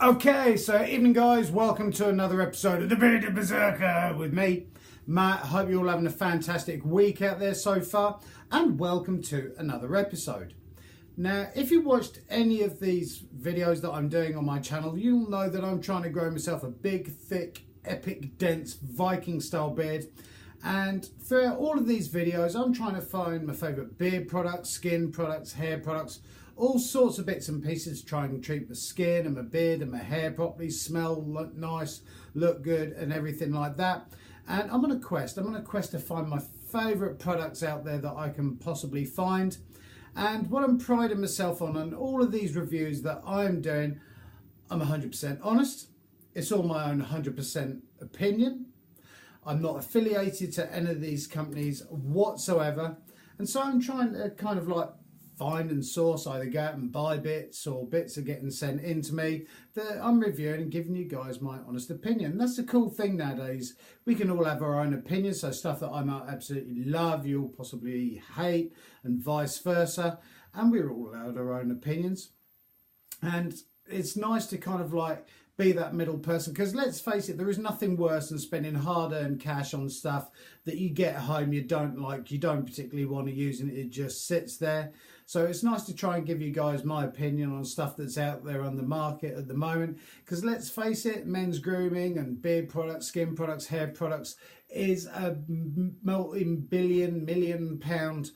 Okay, so evening guys, welcome to another episode of The Bearded Berserker with me, Matt. Hope you're all having a fantastic week out there so far, and welcome to another episode. Now, if you watched any of these videos that I'm doing on my channel, you'll know that I'm trying to grow myself a big, thick, epic, dense Viking style beard. And throughout all of these videos, I'm trying to find my favourite beard products, skin products, hair products, all sorts of bits and pieces to try and treat my skin and my beard and my hair properly, smell, look nice, look good and everything like that. And I'm on a quest to find my favourite products out there that I can possibly find. And what I'm priding myself on all of these reviews that I'm doing, I'm 100% honest. It's all my own 100% opinion. I'm not affiliated to any of these companies whatsoever. And so I'm trying to kind of like find and source, either go out and buy bits or bits are getting sent in to me that I'm reviewing and giving you guys my honest opinion. And that's the cool thing nowadays. We can all have our own opinions. So stuff that I might absolutely love, you'll possibly hate, and vice versa. And we're all allowed our own opinions. And it's nice to kind of like be that middle person, because let's face it, there is nothing worse than spending hard-earned cash on stuff that you get home you don't like, you don't particularly want to use, and it just sits there. So it's nice to try and give you guys my opinion on stuff that's out there on the market at the moment, because let's face it, men's grooming and beard products, skin products, hair products is a multi-billion, million-pound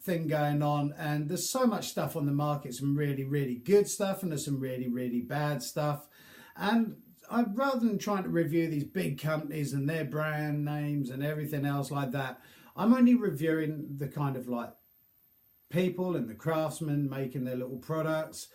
thing going on, and there's so much stuff on the market, some really good stuff, and there's some really bad stuff. And rather than trying to review these big companies and their brand names and everything else like that, I'm only reviewing the kind of like people and the craftsmen making their little products,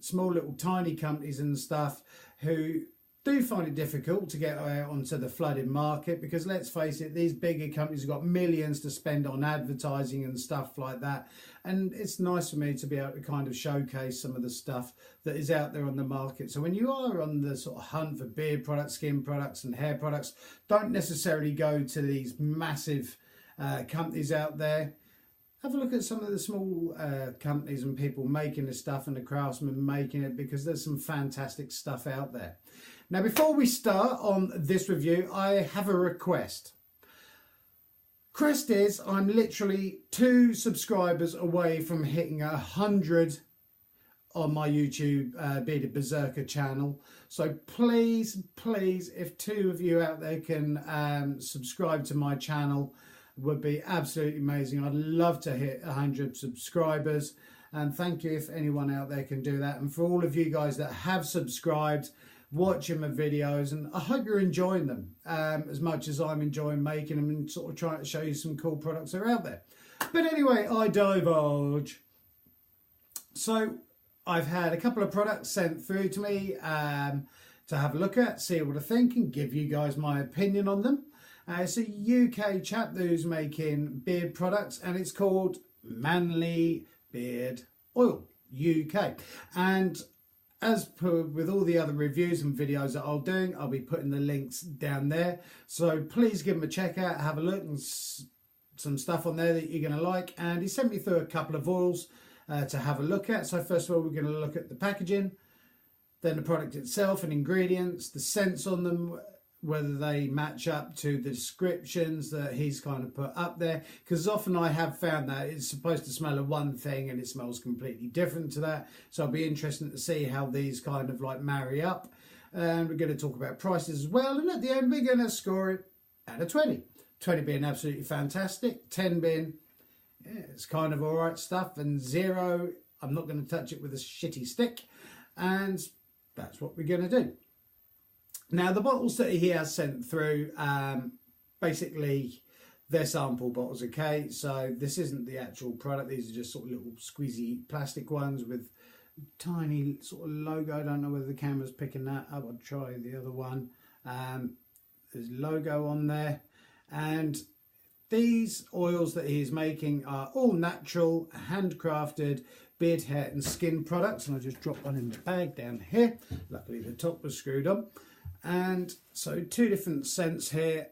small little tiny companies and stuff who do find it difficult to get out onto the flooded market, because let's face it, these bigger companies have got millions to spend on advertising and stuff like that. And it's nice for me to be able to kind of showcase some of the stuff that is out there on the market. So when you are on the sort of hunt for beard products, skin products and hair products, don't necessarily go to these massive companies out there. Have a look at some of the small companies and people making this stuff, and the craftsmen making it, because there's some fantastic stuff out there. Now, before we start on this review, I have a request. Request is, I'm literally 2 subscribers away from hitting 100 on my YouTube Bearded Berserker channel. So please, if 2 of you out there can subscribe to my channel, would be absolutely amazing. I'd love to hit 100 subscribers, and thank you if anyone out there can do that. And for all of you guys that have subscribed, watching my videos, and I hope you're enjoying them as much as I'm enjoying making them and sort of trying to show you some cool products that are out there. But anyway, I divulge. So I've had a couple of products sent through to me to have a look at, see what I think, and give you guys my opinion on them. It's a UK chap who's making beard products, and it's called Manly Beard Oil UK. And as per with all the other reviews and videos that I'm doing, I'll be putting the links down there. So please give them a check out, have a look, and some stuff on there that you're going to like. And he sent me through a couple of oils to have a look at. So first of all, we're going to look at the packaging, then the product itself and ingredients, the scents on them, whether they match up to the descriptions that he's kind of put up there, because often I have found that it's supposed to smell of one thing and it smells completely different to that. So I'll be interested to see how these kind of like marry up. And we're going to talk about prices as well, and at the end we're going to score it out of 20. 20 being absolutely fantastic, 10 being it's kind of all right stuff, and 0, I'm not going to touch it with a shitty stick. And that's what we're going to do. Now, the bottles that he has sent through, basically, they're sample bottles, okay? So this isn't the actual product. These are just sort of little squeezy plastic ones with tiny sort of logo. I don't know whether the camera's picking that up. I'll try the other one. There's logo on there. And these oils that he's making are all natural, handcrafted beard, hair and skin products. And I'll just drop one in the bag down here. Luckily, the top was screwed on. And so 2 different scents here.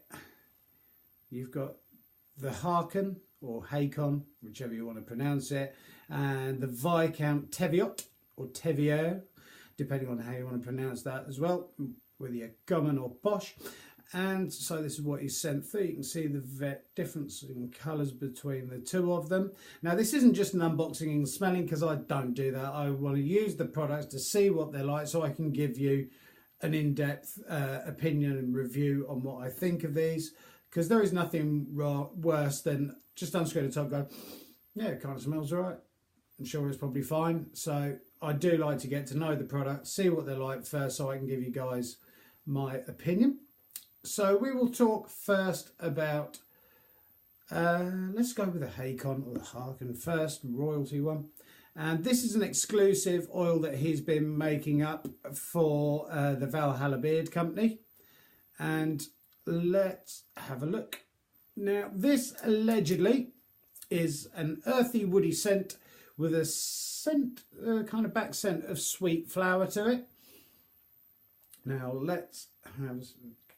You've got the Harken or Hakon, whichever you want to pronounce it, and the Viscount Teviot or Teviot. depending on how you want to pronounce that as well, whether you're Gummin or Bosch. And so this is what he's sent through. You can see the difference in colours between the two of them. Now this isn't just an unboxing and smelling, because I don't do that. I want to use the products to see what they're like so I can give you an in-depth opinion and review on what I think of these, because there is nothing worse than just unscrew the top, go, yeah, it kind of smells all right. I'm sure it's probably fine. So I do like to get to know the product, see what they're like first, so I can give you guys my opinion. So we will talk first about, let's go with the Hakon or the Harken first, royalty one. And this is an exclusive oil that he's been making up for the Valhalla Beard Company. And let's have a look. Now this allegedly is an earthy woody scent with a scent, kind of back scent of sweet flower to it. Now let's have a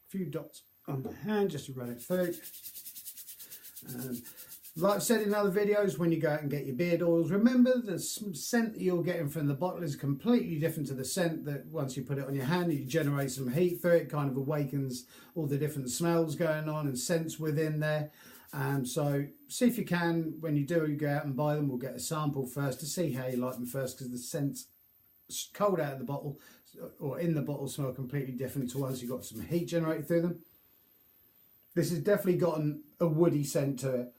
few dots on the hand just to run it through. And like I've said in other videos, when you go out and get your beard oils, remember the scent that you're getting from the bottle is completely different to the scent that once you put it on your hand, you generate some heat through it, kind of awakens all the different smells going on and scents within there. So see if you can, when you do go out and buy them, we'll get a sample first to see how you like them first, because the scents cold out of the bottle or in the bottle smell completely different to once you've got some heat generated through them. This has definitely got a woody scent to it,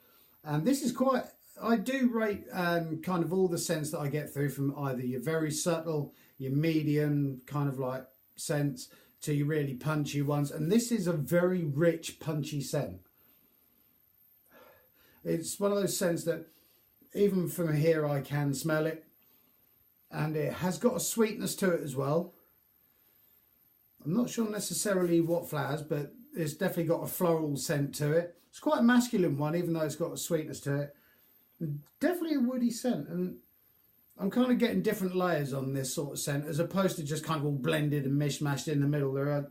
and this is quite, I do rate kind of all the scents that I get through from either your very subtle, your medium kind of like scents to your really punchy ones, and this is a very rich punchy scent. It's one of those scents that even from here I can smell it, and it has got a sweetness to it as well. I'm not sure necessarily what flowers, but it's definitely got a floral scent to it. It's quite a masculine one, even though it's got a sweetness to it. Definitely a woody scent, and I'm kind of getting different layers on this sort of scent as opposed to just kind of all blended and mishmashed in the middle. There are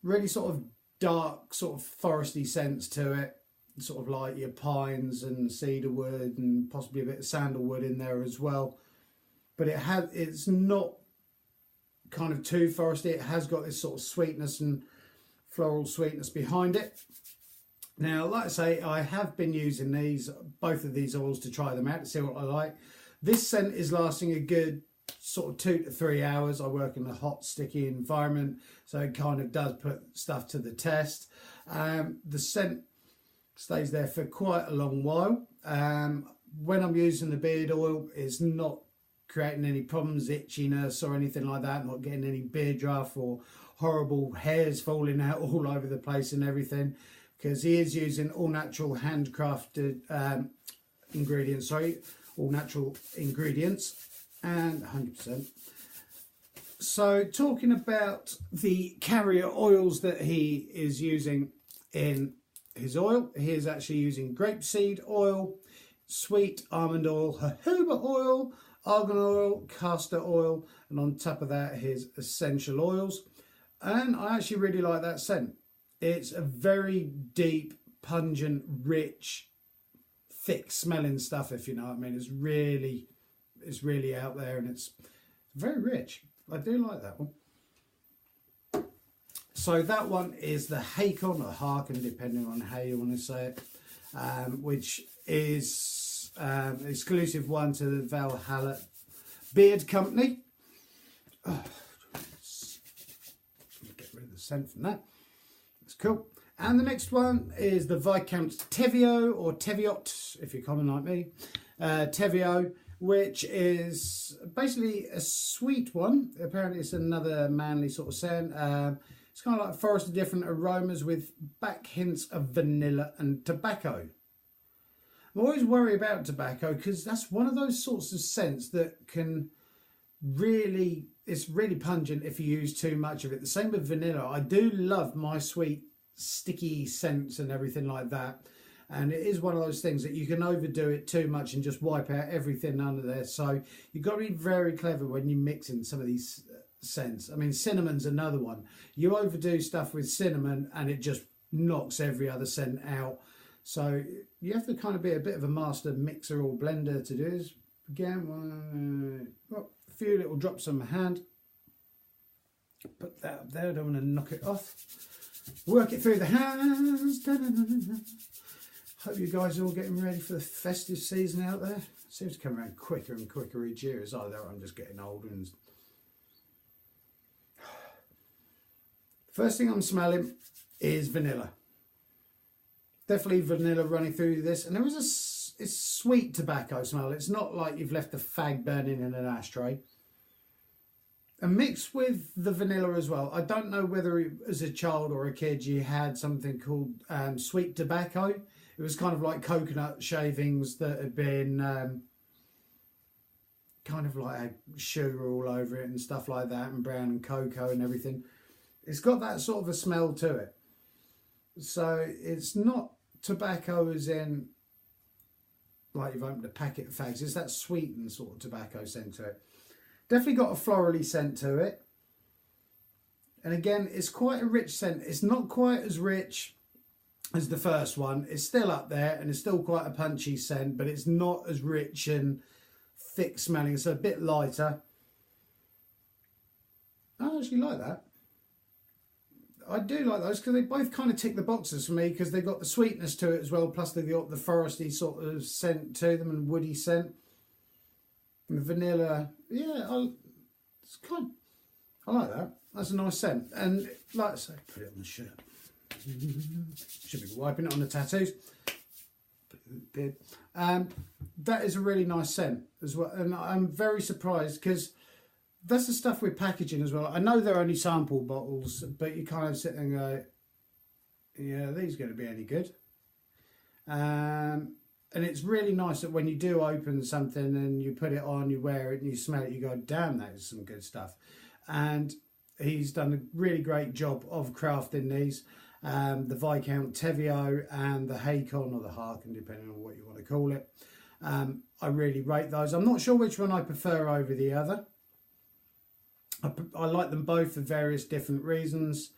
really sort of dark, sort of foresty scents to it, sort of like your pines and cedarwood and possibly a bit of sandalwood in there as well. But it's not kind of too foresty. It has got this sort of sweetness and floral sweetness behind it. Now, like I say, I have been using both of these oils to try them out to see what I like. This scent is lasting a good sort of 2 to 3 hours. I work in a hot, sticky environment, so it kind of does put stuff to the test. The scent stays there for quite a long while. When I'm using the beard oil, it's not creating any problems, itchiness or anything like that, not getting any beard draft or horrible hairs falling out all over the place and everything, because he is using all natural handcrafted ingredients, all natural ingredients, and 100%. So talking about the carrier oils that he is using in his oil, he is actually using grapeseed oil, sweet almond oil, jojoba oil, argan oil, castor oil, and on top of that his essential oils. And I actually really like that scent. It's a very deep, pungent, rich, thick smelling stuff, if you know what I mean. It's really out there, and it's very rich. I do like that one. So that one is the Hakon or Harken, depending on how you want to say it, which is exclusive one to the Valhalla Beard Company. Get rid of the scent from that. That's cool. And the next one is the Viscount Tevio, or Teviot, if you're common like me. Tevio, which is basically a sweet one. Apparently it's another manly sort of scent. It's kind of like a forest of different aromas with back hints of vanilla and tobacco. I'm always worried about tobacco because that's one of those sorts of scents that can really, it's really pungent if you use too much of it. The same with vanilla. I do love my sweet sticky scents and everything like that, and it is one of those things that you can overdo it too much and just wipe out everything under there. So you've got to be very clever when you mix in some of these scents. I mean, cinnamon's another one. You overdo stuff with cinnamon and it just knocks every other scent out. So you have to kind of be a bit of a master mixer or blender to do this. Again, A few little drops on my hand. Put that up there, I don't want to knock it off. Work it through the hands. Da-da-da-da-da. Hope you guys are all getting ready for the festive season out there. Seems to come around quicker and quicker each year. As either I'm just getting older. And first thing I'm smelling is vanilla. Definitely vanilla running through this, and there is it's sweet tobacco smell. It's not like you've left the fag burning in an ashtray. And mixed with the vanilla as well. I don't know whether as a child or a kid you had something called sweet tobacco. It was kind of like coconut shavings that had been kind of like had sugar all over it and stuff like that, and brown and cocoa and everything. It's got that sort of a smell to it. So it's not tobacco as in like you've opened a packet of fags. It's that sweetened sort of tobacco scent to it. Definitely got a florally scent to it. And again, it's quite a rich scent. It's not quite as rich as the first one. It's still up there and it's still quite a punchy scent, but it's not as rich and thick smelling. It's a bit lighter. I actually like that. I do like those because they both kind of tick the boxes for me, because they've got the sweetness to it as well, plus they've got the foresty sort of scent to them and woody scent. And the vanilla, yeah, I like that. That's a nice scent. And like I say, put it on the shirt. Should be wiping it on the tattoos. That is a really nice scent as well. And I'm very surprised because that's the stuff with packaging as well. I know they're only sample bottles, but you kind of sit there and go, yeah, are these going to be any good? And it's really nice that when you do open something and you put it on, you wear it and you smell it, you go, damn, that is some good stuff. And he's done a really great job of crafting these. The Viscount Tevio and the Hakon, or the Harken, depending on what you want to call it. I really rate those. I'm not sure which one I prefer over the other. I like them both for various different reasons.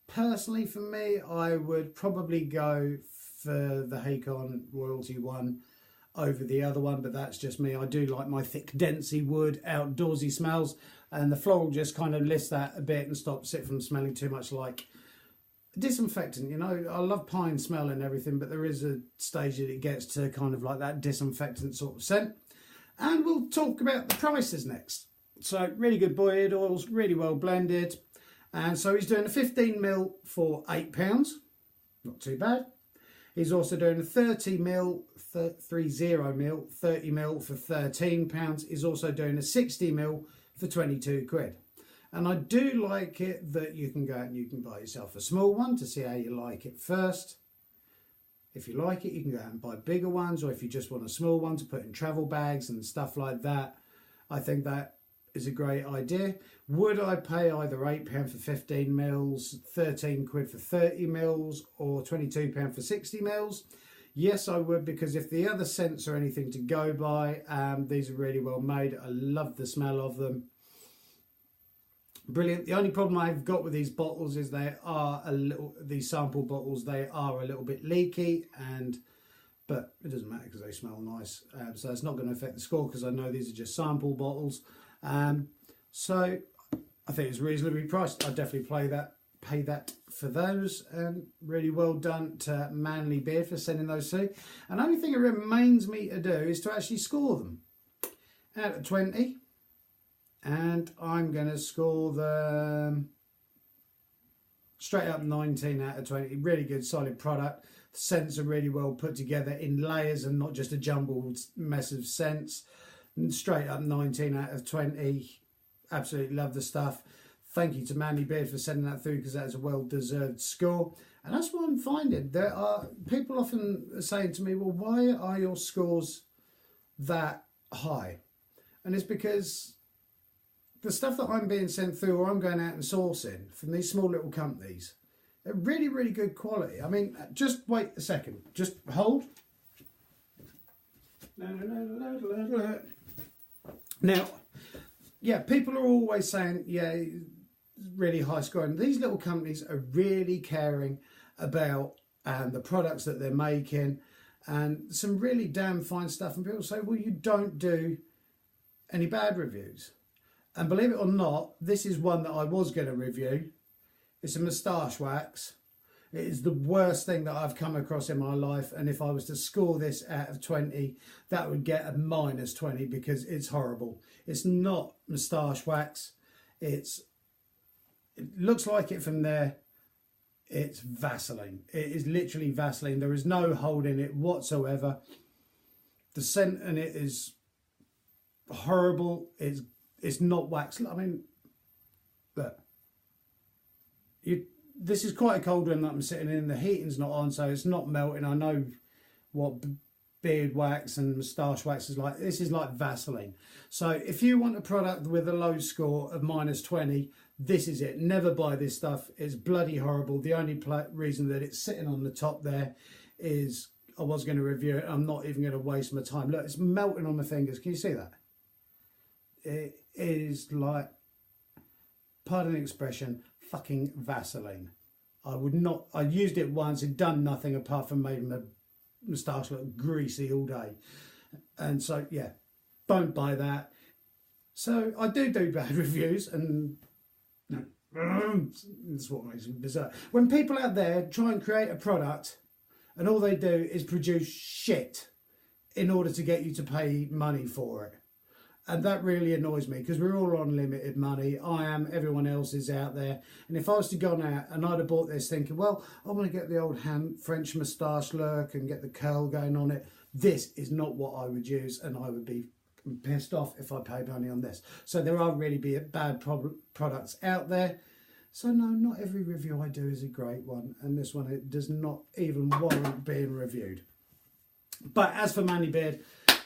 Personally, for me, I would probably go for the Hakon Royalty one over the other one, but that's just me. I do like my thick, densey wood, outdoorsy smells, and the floral just kind of lifts that a bit and stops it from smelling too much like disinfectant. You know, I love pine smell and everything, but there is a stage that it gets to kind of like that disinfectant sort of scent. And we'll talk about the prices next. So really good beard oils, really well blended. And so he's doing a 15ml for £8, not too bad. He's also doing a 30ml for £13. He's also doing a 60ml for 22 quid. And I do like it that you can go out and you can buy yourself a small one to see how you like it first. If you like it, you can go out and buy bigger ones, or if you just want a small one to put in travel bags and stuff like that, I think that is a great idea. Would I pay either £8 for 15 mils, 13 quid for 30 mils, or £22 for 60 mils? Yes, I would, because if the other scents are anything to go by, these are really well made. I love the smell of them. Brilliant. The only problem I've got with these bottles is these sample bottles, they are a little bit leaky, but it doesn't matter because they smell nice. So it's not going to affect the score because I know these are just sample bottles. So I think it's reasonably priced. I'd definitely pay that for those, and really well done to Manly Beard for sending those through. And the only thing it remains me to do is to actually score them out of 20. And I'm going to score them straight up 19 out of 20. Really good, solid product. The scents are really well put together in layers and not just a jumbled mess of scents. And straight up 19 out of 20. Absolutely love the stuff. Thank you to Manly Beard for sending that through, because that is a well-deserved score. And that's what I'm finding. There are people often saying to me, well, why are your scores that high? And it's because the stuff that I'm being sent through, or I'm going out and sourcing from these small little companies, they're really, really good quality. I mean, just wait a second. Just hold. Now, yeah, people are always saying, yeah, really high scoring. These little companies are really caring about the products that they're making, and some really damn fine stuff. And people say, well, you don't do any bad reviews. And believe it or not, this is one that I was going to review. It's a moustache wax. It is the worst thing that I've come across in my life, and if I was to score this out of 20, that would get a -20 because it's horrible. It's not moustache wax. It looks like it from there. It's Vaseline. It is literally Vaseline. There is no hold in it whatsoever. The scent in it is horrible. It's not wax. I mean, look. This is quite a cold room that I'm sitting in. The heating's not on, so it's not melting. I know what beard wax and moustache wax is like. This is like Vaseline. So if you want a product with a low score of -20, this is it. Never buy this stuff. It's bloody horrible. The only reason that it's sitting on the top there is I was going to review it. I'm not even going to waste my time. Look, it's melting on my fingers. Can you see that? It is like, pardon the expression, fucking Vaseline. I used it once, it done nothing apart from making my moustache look greasy all day. And so, yeah, don't buy that. So I do bad reviews, and that's what makes me bizarre. When people out there try and create a product and all they do is produce shit in order to get you to pay money for it. And that really annoys me because we're all on limited money. I am, everyone else is out there. And if I was to go out and I'd have bought this thinking, well, I want to get the old French moustache look and get the curl going on it. This is not what I would use, and I would be pissed off if I paid money on this. So there are really bad products out there. So no, not every review I do is a great one. And this one, it does not even warrant being reviewed. But as for Manly Beard,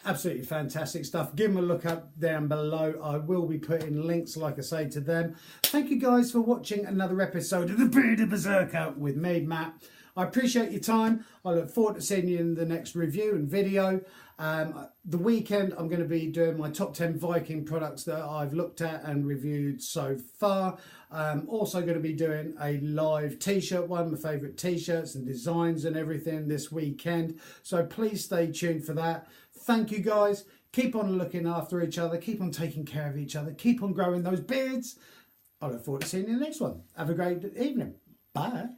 absolutely fantastic stuff. Give them a look up down below. I will be putting links, like I say, to them. Thank you guys for watching another episode of The Bearded Berserker with me, Matt. I appreciate your time. I look forward to seeing you in the next review and video. The weekend, I'm going to be doing my top 10 Viking products that I've looked at and reviewed so far. Also going to be doing a live t-shirt one, my favourite t-shirts and designs and everything this weekend. So please stay tuned for that. Thank you guys. Keep on looking after each other. Keep on taking care of each other. Keep on growing those beards. I look forward to seeing you in the next one. Have a great evening. Bye.